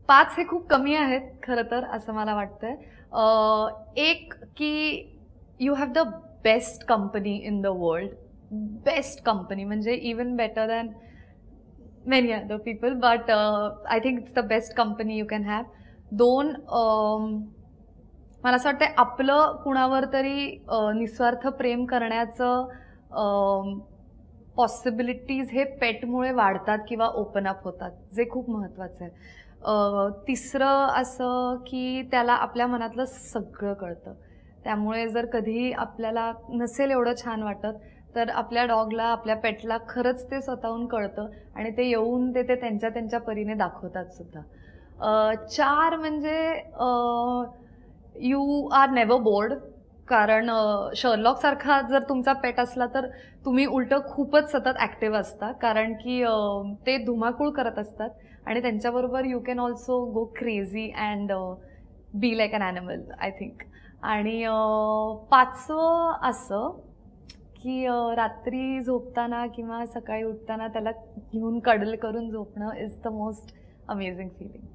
5 हे खूप कमी आहेत खरं तर असं मला वाटतंय. एक की you have the best company in the world. Best company म्हणजे even better than many other people, but I think it's the best company you can have. 2, मला असं वाटतंय आपलं कुणावर तरी निस्वार्थ प्रेम करण्याचं पॉसिबिलिटीज हे पेटमुळे वाढतात किंवा ओपन अप होतात, जे खूप महत्त्वाचं आहे. 3रं असं की त्याला आपल्या मनातलं सगळं कळतं. त्यामुळे जर कधी आपल्याला नसेल एवढं छान वाटत, तर आपल्या डॉगला, आपल्या पेटला खरंच ते स्वतःहून कळतं आणि ते येऊन ते त्यांच्या त्यांच्या परीने दाखवतात सुद्धा. 4 म्हणजे यू आर नेव्हर बोर्ड. कारण शर्लॉक सारखा जर तुमचा पेट असला तर तुम्ही उलटं खूपच सतत ॲक्टिव्ह असता, कारण की ते धुमाकूळ करत असतात आणि त्यांच्याबरोबर you can also go crazy and be like an animal, I think. आणि 5वं असं की रात्री झोपताना किंवा सकाळी उठताना त्याला घेऊन कडल करून झोपणं is the most amazing feeling.